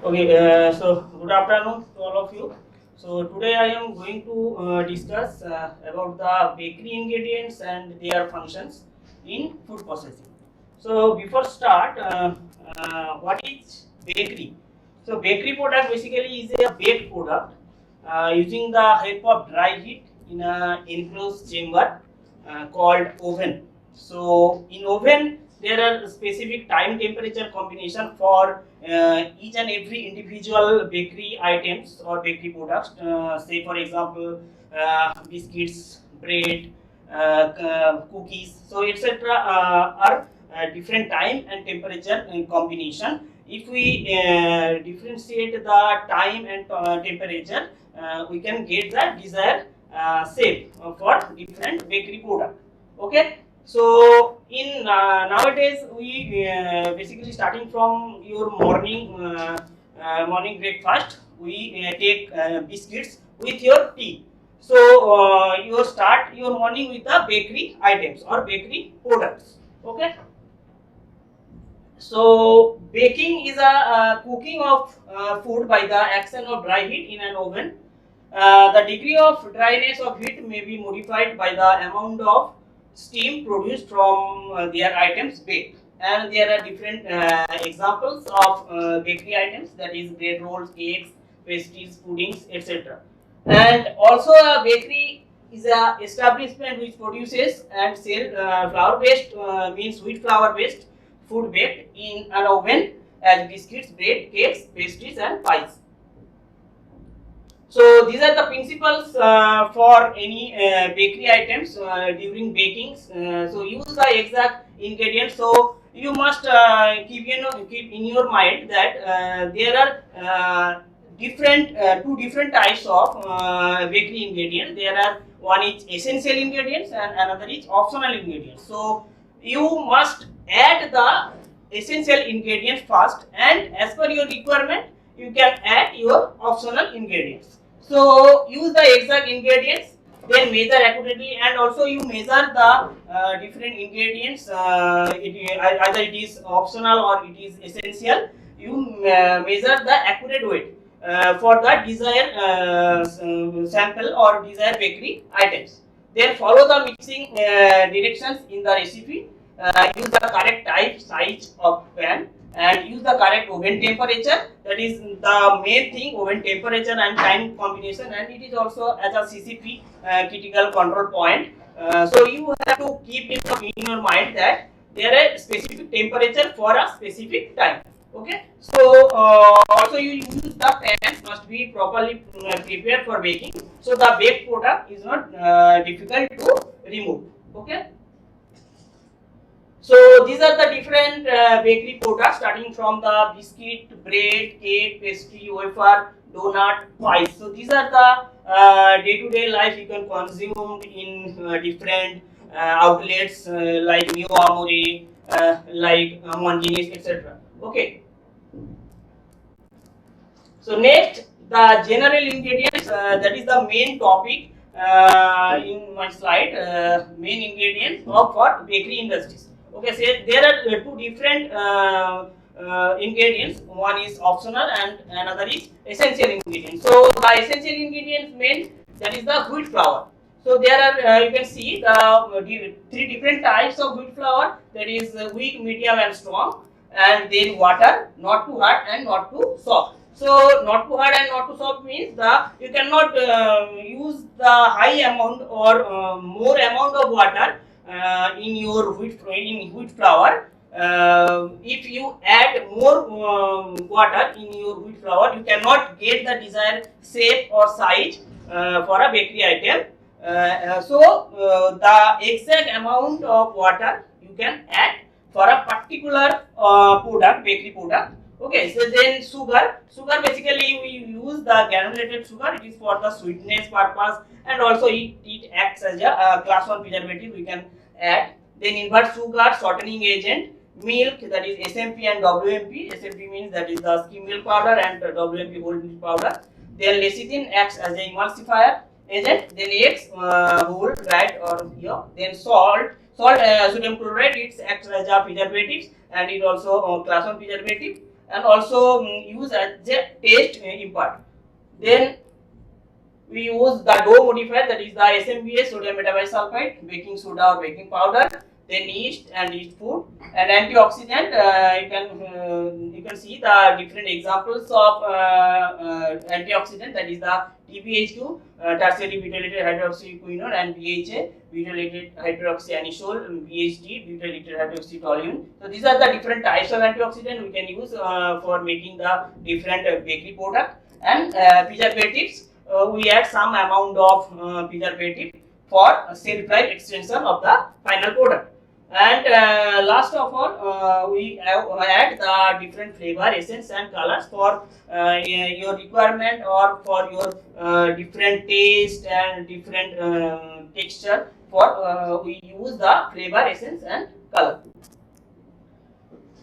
Okay, so good afternoon to all of you. So today I am going to discuss about the bakery ingredients and their functions in food processing. So before start, what is bakery? So bakery product basically is a baked product using the help of dry heat in a enclosed chamber called oven. So in oven there are specific time temperature combination for each and every individual bakery items or bakery products. Say for example, biscuits, bread, cookies, so etc. Are different time and temperature combination. If we differentiate the time and temperature, we can get the desired shape for different bakery product. Okay. So in nowadays we basically starting from your morning breakfast, we take biscuits with your tea. So you start your morning with the bakery items or bakery products. Okay. So baking is a cooking of food by the action of dry heat in an oven. The degree of dryness of heat may be modified by the amount of steam produced from their items baked. And there are different examples of bakery items, that is bread rolls, cakes, pastries, puddings, etc. And also a bakery is a establishment which produces and sell flour based means wheat flour based food baked in an oven as biscuits, bread, cakes, pastries and pies. So these are the principles for any bakery items during baking. So use the exact ingredients. So you must keep in your mind that there are different two different types of bakery ingredients. There are one is essential ingredients and another is optional ingredients. So you must add the essential ingredients first, and as per your requirement you can add your optional ingredients. So use the exact ingredients, then measure accurately, and also you measure the different ingredients. Either it is optional or it is essential. You measure the accurate weight for the desired sample or desired bakery items. Then follow the mixing directions in the recipe. Use the correct type, size of pan, and use the correct oven temperature. That is the main thing, oven temperature and time combination, and it is also as a CCP critical control point. So you have to keep in your mind that there is specific temperature for a specific time. Okay. So also you use the pan must be properly prepared for baking, so the baked product is not difficult to remove. Okay. So these are the different bakery products, starting from the biscuit, bread, cake, pastry, wafer, donut, pies. So these are the day-to-day life you can consume in different outlets like Mio Amore, like Monginis, etc. Okay. So next, the general ingredients. That is the main topic in my slide. Main ingredients of for bakery industries. Okay, so there are two different ingredients. One is optional and another is essential ingredient. So the essential ingredients main, that is the wheat flour. So there are you can see the three different types of wheat flour. That is weak, medium, and strong. And then water, not too hard and not too soft. So not too hard and not too soft means the you cannot use the high amount or more amount of water in your wheat flour. If you add more water in your wheat flour, you cannot get the desired shape or size for a bakery item. So the exact amount of water you can add for a particular product, bakery product. Okay, so then sugar basically we use the granulated sugar. It is for the sweetness purpose, and also it acts as a class 1 preservative we can add. Then invert sugar, shortening agent, milk, that is SMP and WMP. SMP means that is the skim milk powder, and WMP whole milk powder. Then lecithin acts as an emulsifier agent. Then eggs, whole, dried or yolk. Then salt, sodium chloride, it acts as a preservative and it also class 1 preservative. and also use as a taste impart. Then we use the dough modifier, that is the SMBS, sodium metabisulfite, baking soda or baking powder, then yeast and yeast food, and antioxidant. You can see the different examples of antioxidant, that is the TBHQ, tertiary butylated hydroxyquinone, and BHA, butylated hydroxyanisole, BHT, butylated hydroxytoluene. So these are the different types of antioxidant we can use for making the different bakery product. And preservatives, we add some amount of preservative for shelf life extension of the final product. And last of all, we add the different flavor, essence and colors for your requirement or for your different taste and different texture. For we use the flavor, essence and color.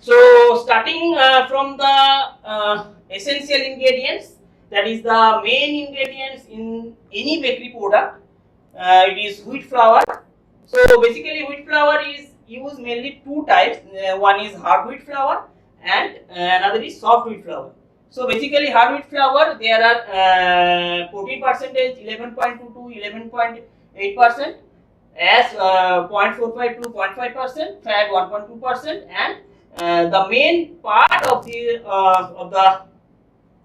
So starting from the essential ingredients, that is the main ingredients in any bakery product, it is wheat flour. So basically wheat flour is used mainly two types, one is hard wheat flour and another is soft wheat flour. So basically hard wheat flour, there are protein percentage 11.2 to 11.8%, as 0.45 to 0.5%, fat 1.2%, and the main part of the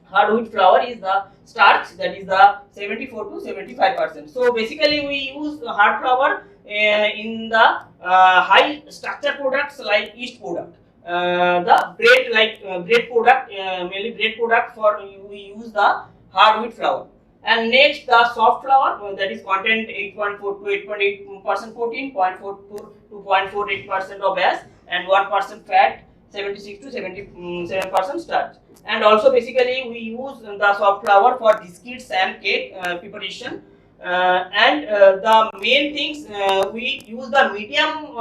hard wheat flour is the starch, that is the 74 to 75%. So basically we use hard flour in the high structure products like yeast product, the bread like bread product, mainly bread product, for we use the hard wheat flour. And next the soft flour, that is content 8.4 to 8.8% protein, 0.44 to 0.48% of gas, and 1% fat, 76 to 77% starch. And also basically we use the soft flour for biscuits and cake preparation. And the main things, we use the medium,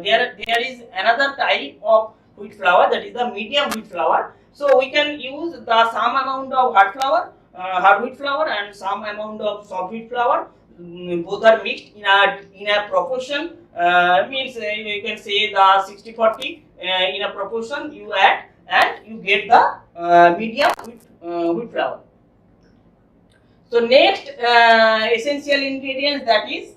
there is another type of wheat flour, that is the medium wheat flour. So we can use the some amount of hard wheat flour and some amount of soft wheat flour. Both are mixed in a proportion, means you can say the 60-40 in a proportion you add, and you get the medium wheat flour. So next essential ingredients, that is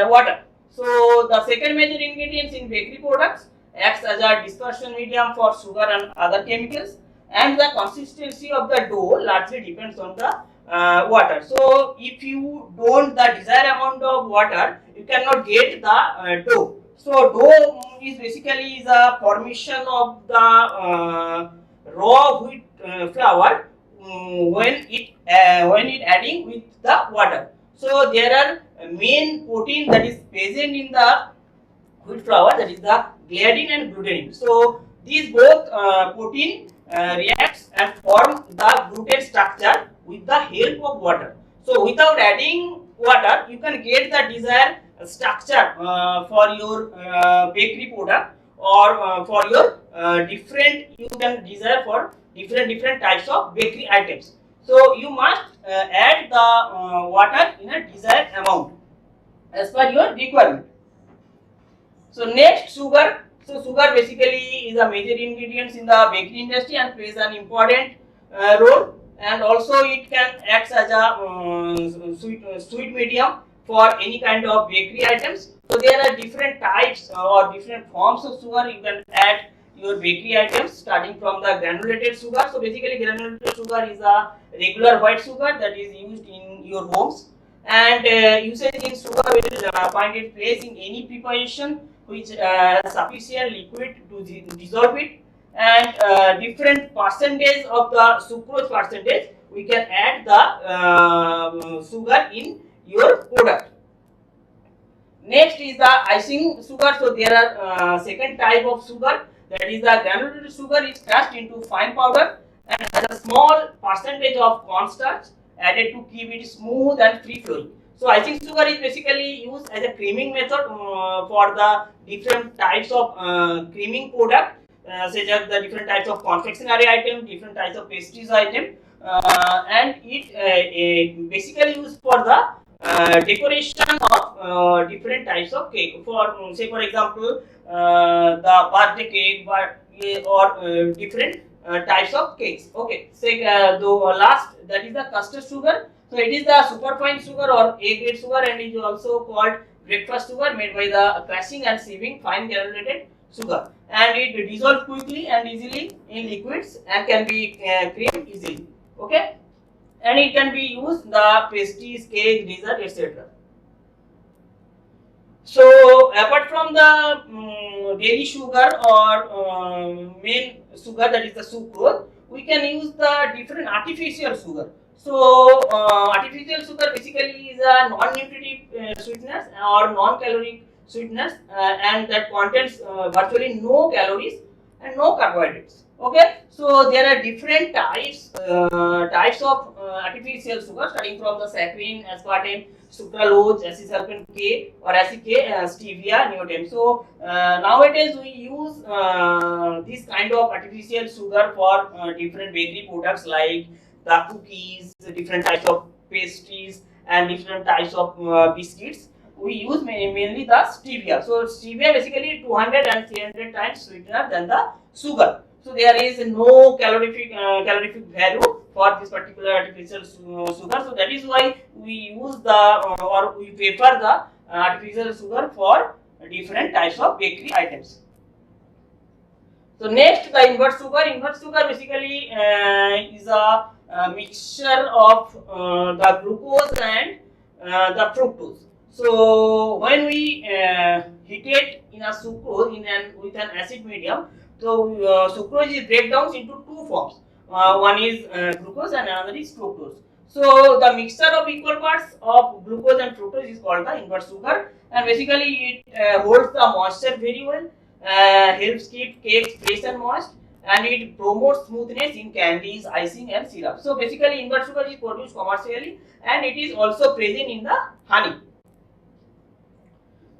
water. So the second major ingredients in bakery products acts as a dispersion medium for sugar and other chemicals, and the consistency of the dough largely depends on the water. So if you don't the desired amount of water, you cannot get the dough. So dough is basically the formation of the raw wheat flour when it adding with the water. So there are main protein that is present in the wheat flour, that is the gliadin and glutenin. So these both protein reacts and form the gluten structure with the help of water. So without adding water, you can get the desired structure for your bakery product, or for your different, you can desire for different types of bakery items. So you must add the water in a desired amount as per your requirement. So next, sugar. So sugar basically is a major ingredient in the bakery industry and plays an important role, and also it can act as a sweet medium for any kind of bakery items. So there are different types or different forms of sugar you can add your bakery items, starting from the granulated sugar. So basically granulated sugar is a regular white sugar that is used in your homes, and usage in sugar will find its place in any preparation which has sufficient liquid to dissolve it, and different percentage of the sucrose percentage we can add the sugar in your product. Next is the icing sugar. So there are second type of sugar, that is the granulated sugar is crushed into fine powder and has a small percentage of cornstarch added to keep it smooth and free flowing. So icing sugar is basically used as a creaming method for the different types of creaming product, such as the different types of confectionery item, different types of pastries item, and it basically used for the decoration of different types of cake. For say for example, the birthday cake, or different types of cakes. Okay, say the last, that is the custard sugar. So it is the superfine sugar or A grade sugar, and is also called breakfast sugar, made by the crushing and sieving fine granulated sugar, and it dissolves quickly and easily in liquids and can be creamed easily. Okay, and it can be used in the pastries, cake, dessert, etc. So apart from the daily sugar or main sugar, that is the sucrose, we can use the different artificial sugar. So artificial sugar basically is a non-nutritive sweetness or non-caloric sweetness, and that contains virtually no calories and no carbohydrates. Okay, so there are different types of artificial sugar, starting from the saccharin, aspartame, sucralose, acesulfame K or acid K, stevia, neotame. So nowadays we use this kind of artificial sugar for different bakery products like the cookies, different types of pastries, and different types of biscuits. We use mainly the stevia. So stevia basically 200 and 300 times sweetener than the sugar. So there is no calorific value for this particular artificial sugar. So that is why we use the or we prefer the artificial sugar for different types of bakery items. So next, the invert sugar. Invert sugar basically is a mixture of the glucose and the fructose. So when we heat it in a sucrose with an acid medium, so sucrose is breakdown into two forms. One is glucose and another is fructose. So the mixture of equal parts of glucose and fructose is called the invert sugar, and basically it holds the moisture very well, helps keep cakes fresh and moist, and it promotes smoothness in candies, icing, and syrup. So basically invert sugar is produced commercially, and it is also present in the honey.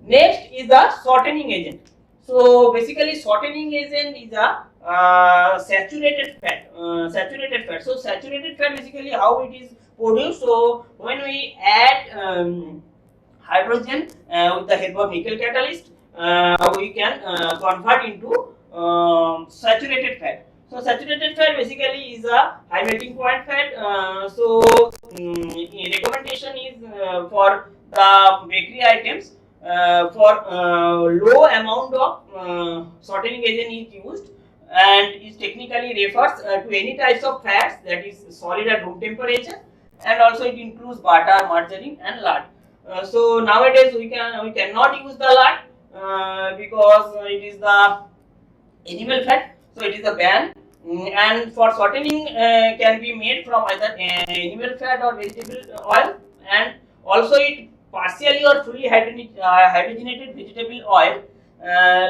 Next is the shortening agent. So basically shortening agent is a saturated fat. So saturated fat basically how it is produced. So when we add hydrogen with the help of nickel catalyst, we can convert into saturated fat. So saturated fat basically is a high melting point fat. Recommendation is for the bakery items, for low amount of shortening agent is used, and is technically refers to any types of fats that is solid at room temperature, and also it includes butter, margarine, and lard. So nowadays we cannot use the lard because it is the animal fat, so it is a ban. And for shortening can be made from either animal fat or vegetable oil, and also it partially or fully hydrogenated vegetable oil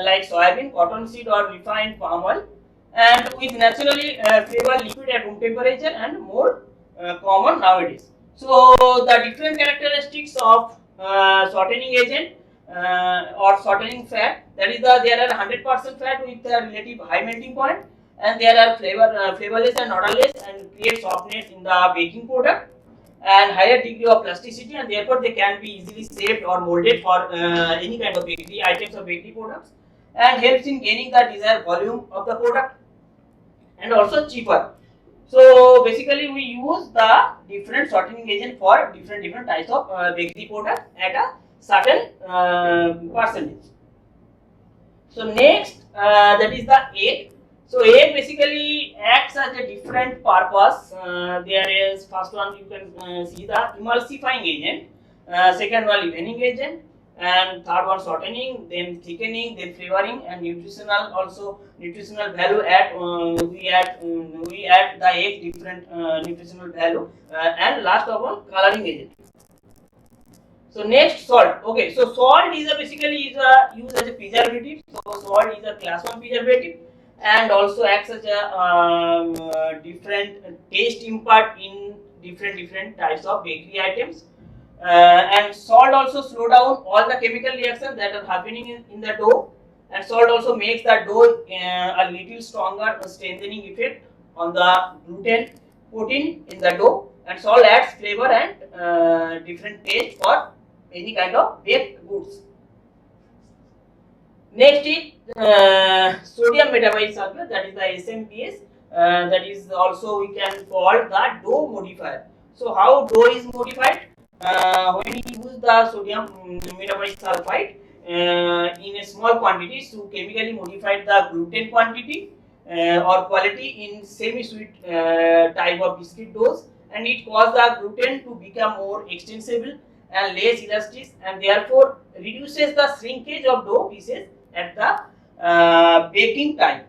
like soybean, cottonseed, or refined palm oil, and with naturally flavored liquid at room temperature and more common nowadays. So the different characteristics of shortening agent or shortening fat, that is there are 100% fat with a relative high melting point, and there are flavorless and odorless, and create softness in the baking product and higher degree of plasticity, and therefore they can be easily shaped or molded for any kind of bakery items or bakery products, and helps in gaining the desired volume of the product, and also cheaper. So basically we use the different shortening agent for different types of bakery product at a certain percentage. So next, that is the egg. So egg basically acts as a different purpose. There is first one, you can see the emulsifying agent, second one evening agent, and third one shortening, then thickening, then flavoring, and nutritional value. We add the egg different nutritional value, and last of all coloring agent. So next, salt. Okay, so salt is basically used as a preservative. So salt is a class 1 preservative, and also acts as a different taste impart in different types of bakery items. And salt also slow down all the chemical reactions that are happening in the dough, and salt also makes the dough a little stronger, strengthening effect on the gluten protein in the dough, and salt adds flavor and different taste for any kind of baked goods. Next is sodium metabisulfate, that is the SMPS. that is also we can call the dough modifier. So how dough is modified? When we use the sodium metabolite sulfide in a small quantity to chemically modify the gluten quantity or quality in semi-sweet type of biscuit doughs, and it causes the gluten to become more extensible and less elastic, and therefore reduces the shrinkage of dough pieces at the baking time.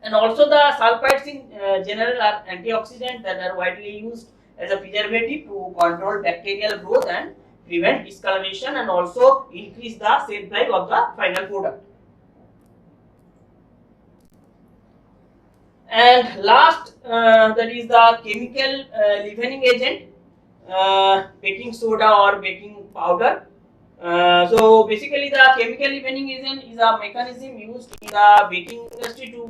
And also the sulfides in general are antioxidants that are widely used as a preservative to control bacterial growth and prevent discoloration, and also increase the shelf life of the final product. And last, that is the chemical leavening agent, baking soda or baking powder. So basically the chemical leavening agent is a mechanism used in the baking industry to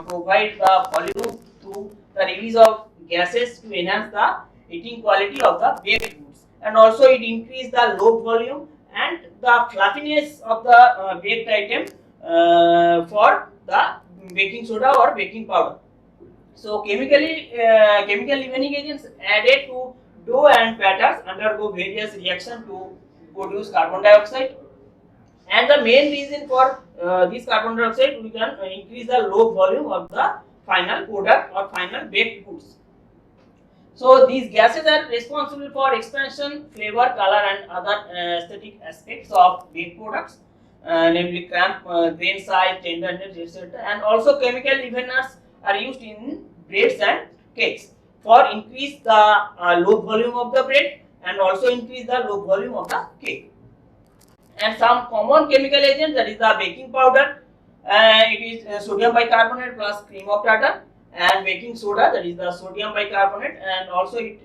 provide the volume through the release of gases to enhance the eating quality of the baked goods, and also it increase the low volume and the fluffiness of the baked item for the baking soda or baking powder. So chemical leavening agents added to dough and batters undergo various reactions to produce carbon dioxide, and the main reason for this carbon dioxide, we can increase the low volume of the final product or final baked goods. So these gases are responsible for expansion, flavor, color, and other aesthetic aspects of baked products, namely cramp, grain size, tenderness, etc. And also chemical leaveners are used in breads and cakes for increase the low volume of the bread and also increase the low volume of the cake. And some common chemical agents, that is the baking powder, it is sodium bicarbonate plus cream of tartar, and baking soda, that is the sodium bicarbonate, and also it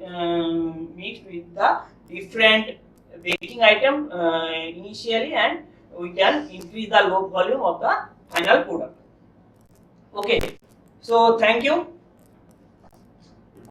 mixed with the different baking item initially, and we can increase the low volume of the final product. Okay, so thank you.